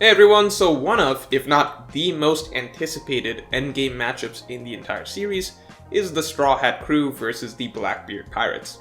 Hey everyone, so one of, if not the most anticipated endgame matchups in the entire series is the Straw Hat Crew versus the Blackbeard Pirates.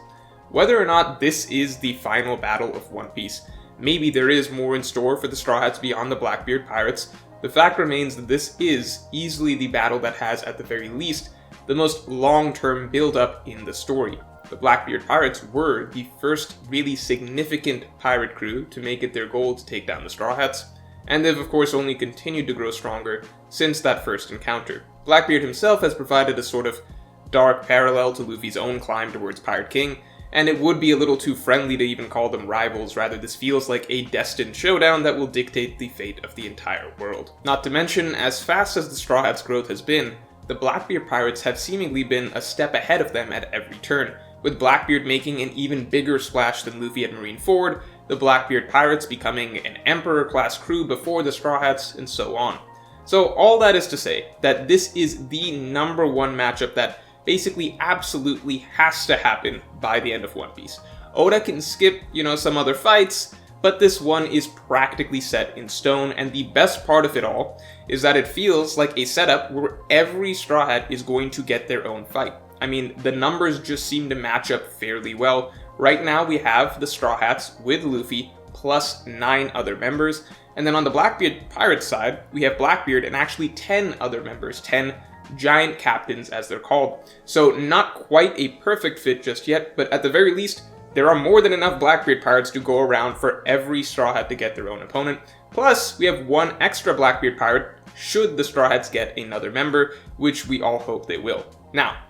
Whether or not this is the final battle of One Piece, maybe there is more in store for the Straw Hats beyond the Blackbeard Pirates, the fact remains that this is easily the battle that has, at the very least, the most long-term build-up in the story. The Blackbeard Pirates were the first really significant pirate crew to make it their goal to take down the Straw Hats, and they've of course only continued to grow stronger since that first encounter. Blackbeard himself has provided a sort of dark parallel to Luffy's own climb towards Pirate King, and it would be a little too friendly to even call them rivals. Rather, this feels like a destined showdown that will dictate the fate of the entire world. Not to mention, as fast as the Straw Hats' growth has been, the Blackbeard Pirates have seemingly been a step ahead of them at every turn, with Blackbeard making an even bigger splash than Luffy at Marineford, the Blackbeard Pirates becoming an Emperor-class crew before the Straw Hats, and so on. So all that is to say that this is the number one matchup that basically absolutely has to happen by the end of One Piece. Oda can skip, some other fights, but this one is practically set in stone, and the best part of it all is that it feels like a setup where every Straw Hat is going to get their own fight. I mean, the numbers just seem to match up fairly well. Right now we have the Straw Hats with Luffy plus 9 other members, and then on the Blackbeard Pirates side, we have Blackbeard and actually 10 other members, 10 giant captains as they're called. So not quite a perfect fit just yet, but at the very least, there are more than enough Blackbeard Pirates to go around for every Straw Hat to get their own opponent. Plus, we have one extra Blackbeard Pirate should the Straw Hats get another member, which we all hope they will. Now,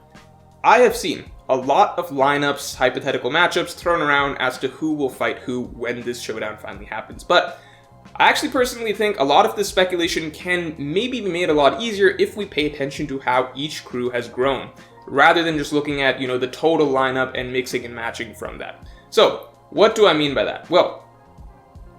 I have seen a lot of lineups, hypothetical matchups thrown around as to who will fight who when this showdown finally happens, but I actually personally think a lot of this speculation can maybe be made a lot easier if we pay attention to how each crew has grown, rather than just looking at, the total lineup and mixing and matching from that. So, what do I mean by that? Well,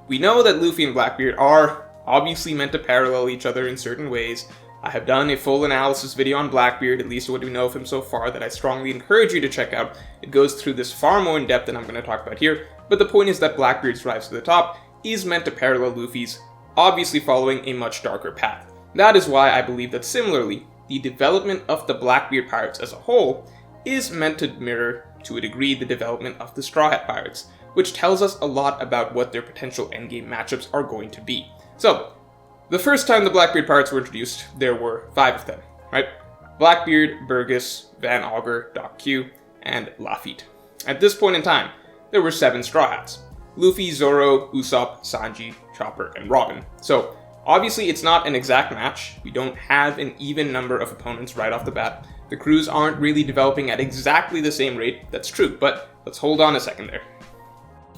we know that Luffy and Blackbeard are obviously meant to parallel each other in certain ways. I have done a full analysis video on Blackbeard, at least what we know of him so far, that I strongly encourage you to check out. It goes through this far more in depth than I'm going to talk about here, but the point is that Blackbeard's rise to the top is meant to parallel Luffy's, obviously following a much darker path. That is why I believe that similarly, the development of the Blackbeard Pirates as a whole is meant to mirror, to a degree, the development of the Straw Hat Pirates, which tells us a lot about what their potential endgame matchups are going to be. So, the first time the Blackbeard Pirates were introduced, there were 5 of them, right? Blackbeard, Burgess, Van Augur, Doc Q, and Lafitte. At this point in time, there were 7 Straw Hats: Luffy, Zoro, Usopp, Sanji, Chopper, and Robin. So, obviously it's not an exact match. We don't have an even number of opponents right off the bat. The crews aren't really developing at exactly the same rate, that's true, but let's hold on a second there.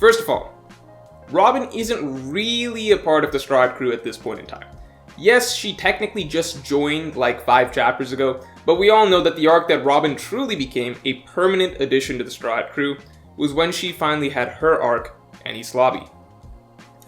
First of all, Robin isn't really a part of the Straw Hat crew at this point in time. Yes, she technically just joined like 5 chapters ago, but we all know that the arc that Robin truly became a permanent addition to the Straw Hat crew was when she finally had her arc, Enies Lobby.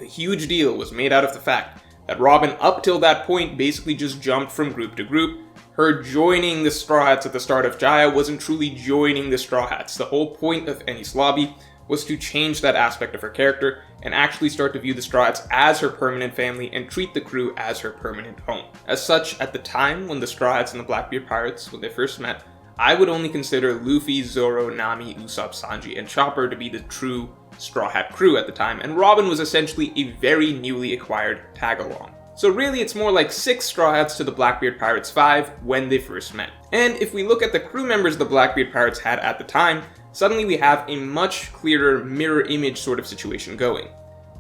A huge deal was made out of the fact that Robin up till that point basically just jumped from group to group. Her joining the Straw Hats at the start of Jaya wasn't truly joining the Straw Hats. The whole point of Enies Lobby was to change that aspect of her character and actually start to view the Straw Hats as her permanent family and treat the crew as her permanent home. As such, at the time when the Straw Hats and the Blackbeard Pirates, when they first met, I would only consider Luffy, Zoro, Nami, Usopp, Sanji, and Chopper to be the true Straw Hat crew at the time, and Robin was essentially a very newly acquired tag-along. So really, it's more like 6 Straw Hats to the Blackbeard Pirates 5 when they first met. And if we look at the crew members the Blackbeard Pirates had at the time, suddenly we have a much clearer mirror image sort of situation going.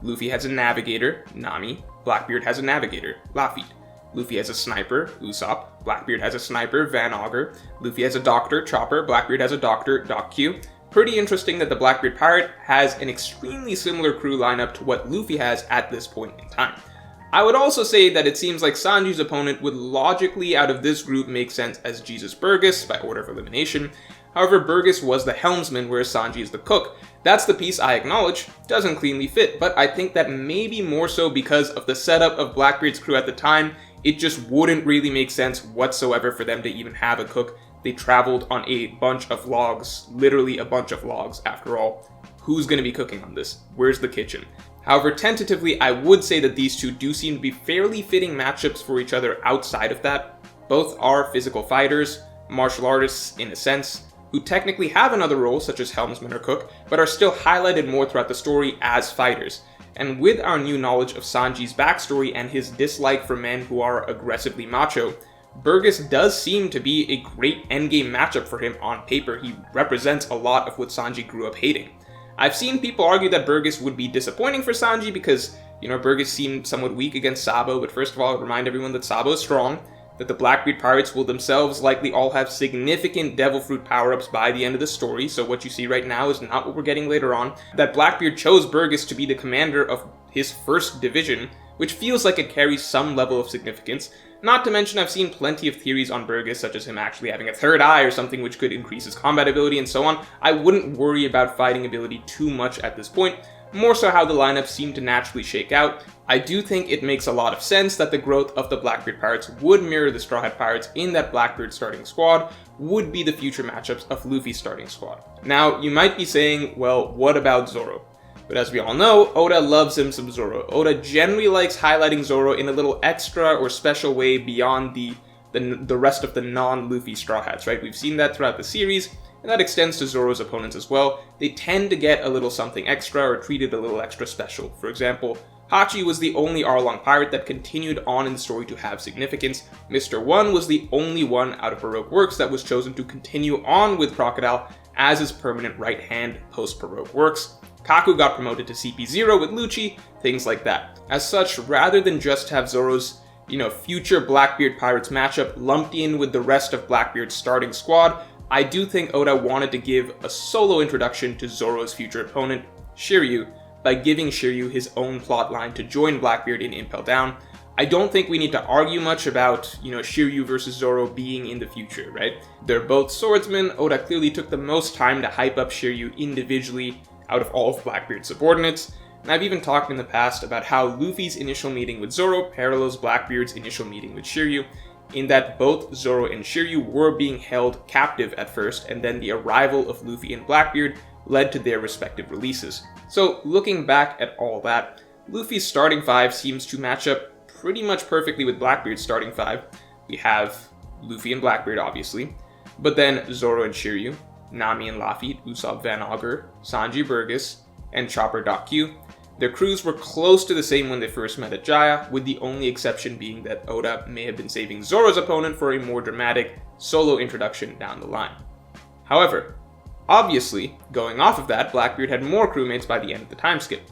Luffy has a navigator, Nami. Blackbeard has a navigator, Lafitte. Luffy has a sniper, Usopp. Blackbeard has a sniper, Van Augur. Luffy has a doctor, Chopper. Blackbeard has a doctor, Doc Q. Pretty interesting that the Blackbeard Pirate has an extremely similar crew lineup to what Luffy has at this point in time. I would also say that it seems like Sanji's opponent would logically out of this group make sense as Jesus Burgess by order of elimination. However, Burgess was the helmsman, whereas Sanji is the cook. That's the piece I acknowledge doesn't cleanly fit, but I think that maybe more so because of the setup of Blackbeard's crew at the time, it just wouldn't really make sense whatsoever for them to even have a cook. They traveled on a bunch of logs, literally a bunch of logs after all. Who's going to be cooking on this? Where's the kitchen? However, tentatively, I would say that these two do seem to be fairly fitting matchups for each other outside of that. Both are physical fighters, martial artists in a sense, who technically have another role such as helmsman or cook, but are still highlighted more throughout the story as fighters. And with our new knowledge of Sanji's backstory and his dislike for men who are aggressively macho, Burgess does seem to be a great endgame matchup for him on paper. He represents a lot of what Sanji grew up hating. I've seen people argue that Burgess would be disappointing for Sanji because, Burgess seemed somewhat weak against Sabo, but first of all, I would remind everyone that Sabo is strong, that the Blackbeard pirates will themselves likely all have significant Devil Fruit power-ups by the end of the story, so what you see right now is not what we're getting later on, that Blackbeard chose Burgess to be the commander of his first division, which feels like it carries some level of significance. Not to mention, I've seen plenty of theories on Burgess, such as him actually having a third eye or something which could increase his combat ability and so on. I wouldn't worry about fighting ability too much at this point, more so how the lineup seemed to naturally shake out. I do think it makes a lot of sense that the growth of the Blackbeard Pirates would mirror the Straw Hat Pirates in that Blackbeard starting squad would be the future matchups of Luffy's starting squad. Now, you might be saying, well, what about Zoro? But as we all know, Oda loves him some Zoro. Oda generally likes highlighting Zoro in a little extra or special way beyond the rest of the non-Luffy Straw Hats, right? We've seen that throughout the series, and that extends to Zoro's opponents as well. They tend to get a little something extra or treated a little extra special. For example, Hachi was the only Arlong pirate that continued on in the story to have significance. Mr. One was the only one out of Baroque Works that was chosen to continue on with Crocodile as his permanent right hand post-Baroque Works. Kaku got promoted to CP0 with Lucci, things like that. As such, rather than just have Zoro's, future Blackbeard Pirates matchup lumped in with the rest of Blackbeard's starting squad, I do think Oda wanted to give a solo introduction to Zoro's future opponent, Shiryu, by giving Shiryu his own plotline to join Blackbeard in Impel Down. I don't think we need to argue much about, Shiryu versus Zoro being in the future, right? They're both swordsmen. Oda clearly took the most time to hype up Shiryu individually out of all of Blackbeard's subordinates, and I've even talked in the past about how Luffy's initial meeting with Zoro parallels Blackbeard's initial meeting with Shiryu, in that both Zoro and Shiryu were being held captive at first, and then the arrival of Luffy and Blackbeard led to their respective releases. So, looking back at all that, Luffy's starting five seems to match up pretty much perfectly with Blackbeard's starting five. We have Luffy and Blackbeard, obviously, but then Zoro and Shiryu, Nami and Laffy, Usopp Van Augur, Sanji Burgess, and Chopper Doc Q. Their crews were close to the same when they first met at Jaya, with the only exception being that Oda may have been saving Zoro's opponent for a more dramatic solo introduction down the line. However, obviously, going off of that, Blackbeard had more crewmates by the end of the time skip.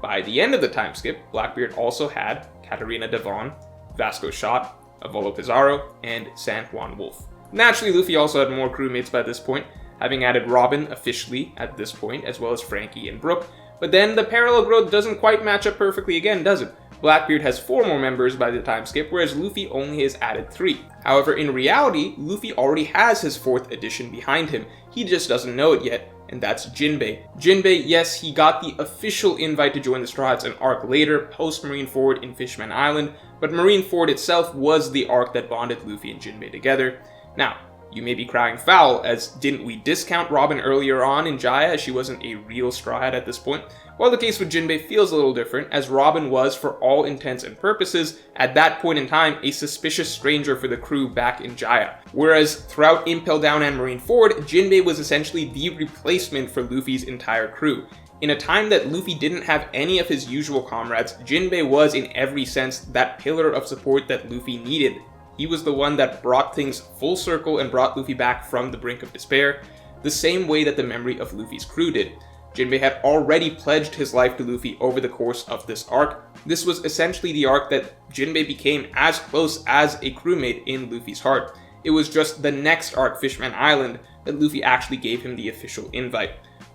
By the end of the time skip, Blackbeard also had Katarina Devon, Vasco Shot, Avolo Pizarro, and San Juan Wolf. Naturally, Luffy also had more crewmates by this point, having added Robin officially at this point, as well as Frankie and Brook. But then the parallel growth doesn't quite match up perfectly again, does it? Blackbeard has 4 more members by the time skip, whereas Luffy only has added 3. However, in reality, Luffy already has his 4th addition behind him. He just doesn't know it yet, and that's Jinbei. Jinbei, yes, he got the official invite to join the Straw Hats an arc later, post Marineford in Fishman Island, but Marineford itself was the arc that bonded Luffy and Jinbei together. Now, you may be crying foul, as didn't we discount Robin earlier on in Jaya as she wasn't a real Straw Hat at this point? Well, the case with Jinbei feels a little different, as Robin was, for all intents and purposes, at that point in time, a suspicious stranger for the crew back in Jaya. Whereas throughout Impel Down and Marineford, Jinbei was essentially the replacement for Luffy's entire crew. In a time that Luffy didn't have any of his usual comrades, Jinbei was in every sense that pillar of support that Luffy needed. He was the one that brought things full circle and brought Luffy back from the brink of despair, the same way that the memory of Luffy's crew did. Jinbei had already pledged his life to Luffy over the course of this arc. This was essentially the arc that Jinbei became as close as a crewmate in Luffy's heart. It was just the next arc, Fishman Island, that Luffy actually gave him the official invite.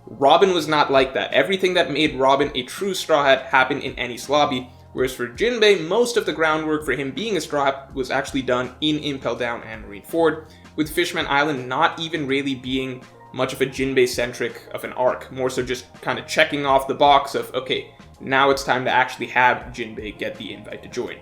Robin was not like that. Everything that made Robin a true Straw Hat happened in Enies Lobby, whereas for Jinbei, most of the groundwork for him being a Straw Hat was actually done in Impel Down and Marineford, with Fishman Island not even really being much of a Jinbei-centric of an arc, more so just kind of checking off the box of, okay, now it's time to actually have Jinbei get the invite to join.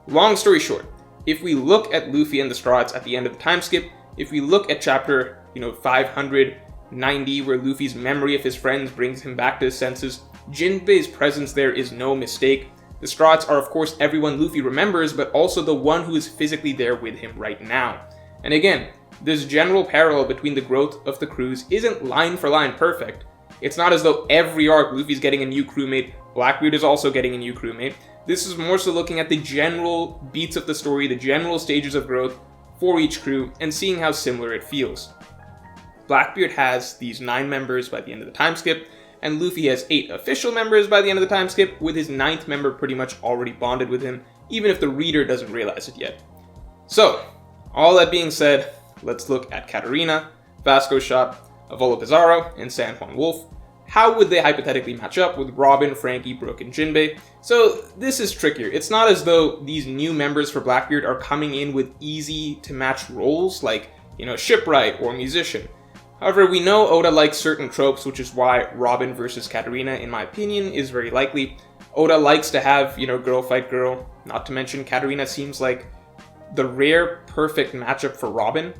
Long story short, if we look at Luffy and the Straw Hats at the end of the time skip, if we look at chapter, 590, where Luffy's memory of his friends brings him back to his senses, Jinbei's presence there is no mistake. The Straw Hats are of course everyone Luffy remembers, but also the one who is physically there with him right now. And again, this general parallel between the growth of the crews isn't line for line perfect. It's not as though every arc Luffy's getting a new crewmate, Blackbeard is also getting a new crewmate. This is more so looking at the general beats of the story, the general stages of growth for each crew, and seeing how similar it feels. Blackbeard has these 9 members by the end of the time skip, and Luffy has 8 official members by the end of the time skip, with his 9th member pretty much already bonded with him, even if the reader doesn't realize it yet. So, all that being said, let's look at Katarina, Vasco Shot, Avolo Pizarro, and San Juan Wolf. How would they hypothetically match up with Robin, Franky, Brook, and Jinbei? So this is trickier. It's not as though these new members for Blackbeard are coming in with easy to match roles like, shipwright or musician. However, we know Oda likes certain tropes, which is why Robin versus Katarina, in my opinion, is very likely. Oda likes to have, girl fight girl. Not to mention, Katarina seems like the rare perfect matchup for Robin.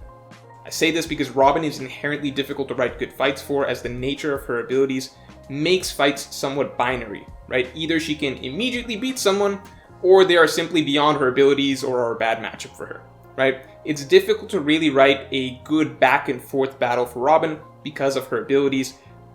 I say this because Robin is inherently difficult to write good fights for, as the nature of her abilities makes fights somewhat binary, right? Either she can immediately beat someone, or they are simply beyond her abilities or are a bad matchup for her, right? It's difficult to really write a good back and forth battle for Robin because of her abilities.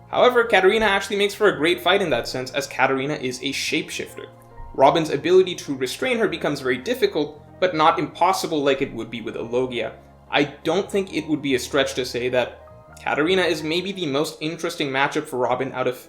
However, Katarina actually makes for a great fight in that sense, as Katarina is a shapeshifter. Robin's ability to restrain her becomes very difficult, but not impossible like it would be with Elogia. I don't think it would be a stretch to say that Katarina is maybe the most interesting matchup for Robin out of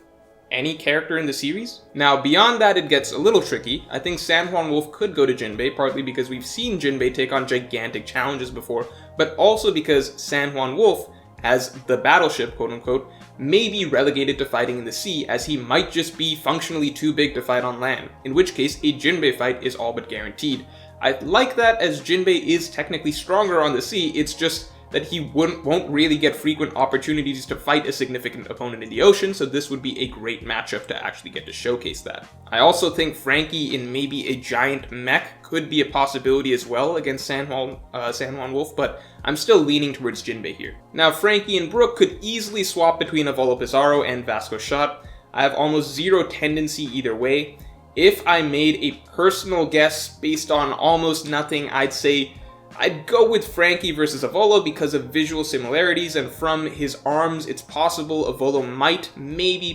any character in the series. Now, beyond that, it gets a little tricky. I think San Juan Wolf could go to Jinbei, partly because we've seen Jinbei take on gigantic challenges before, but also because San Juan Wolf, as the battleship, quote-unquote, may be relegated to fighting in the sea, as he might just be functionally too big to fight on land, in which case a Jinbei fight is all but guaranteed. I like that, as Jinbei is technically stronger on the sea, it's just that he won't really get frequent opportunities to fight a significant opponent in the ocean, so this would be a great matchup to actually get to showcase that. I also think Franky in maybe a giant mech could be a possibility as well against San Juan Wolf, but I'm still leaning towards Jinbei here. Now, Franky and Brook could easily swap between Avolo Pizarro and Vasco Shot. I have almost zero tendency either way. If I made a personal guess based on almost nothing, I'd say I'd go with Franky versus Avolo because of visual similarities, and from his arms, it's possible Avolo might,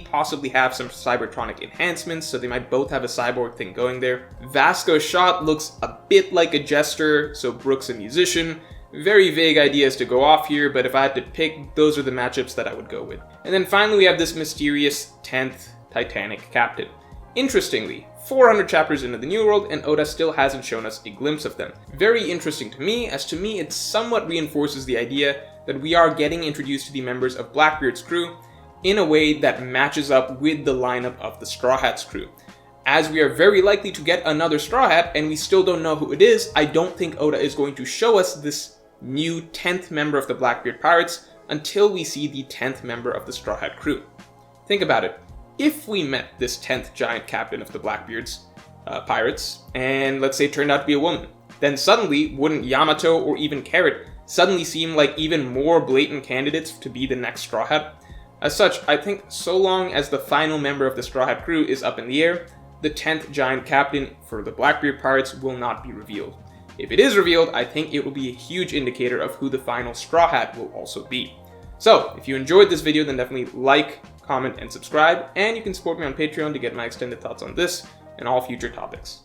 possibly have some cybertronic enhancements, so they might both have a cyborg thing going there. Vasco Shot looks a bit like a jester, so Brook's a musician. Very vague ideas to go off here, but if I had to pick, those are the matchups that I would go with. And then finally we have this mysterious 10th Titanic captain. Interestingly, 400 chapters into the New World, and Oda still hasn't shown us a glimpse of them. Very interesting to me, as to me it somewhat reinforces the idea that we are getting introduced to the members of Blackbeard's crew in a way that matches up with the lineup of the Straw Hats crew. As we are very likely to get another Straw Hat, and we still don't know who it is, I don't think Oda is going to show us this new 10th member of the Blackbeard Pirates until we see the 10th member of the Straw Hat crew. Think about it. If we met this 10th giant captain of the Blackbeard's pirates, and let's say it turned out to be a woman, then suddenly wouldn't Yamato or even Carrot suddenly seem like even more blatant candidates to be the next Straw Hat? As such, I think so long as the final member of the Straw Hat crew is up in the air, the 10th giant captain for the Blackbeard Pirates will not be revealed. If it is revealed, I think it will be a huge indicator of who the final Straw Hat will also be. So, if you enjoyed this video, then definitely like, comment, and subscribe, and you can support me on Patreon to get my extended thoughts on this and all future topics.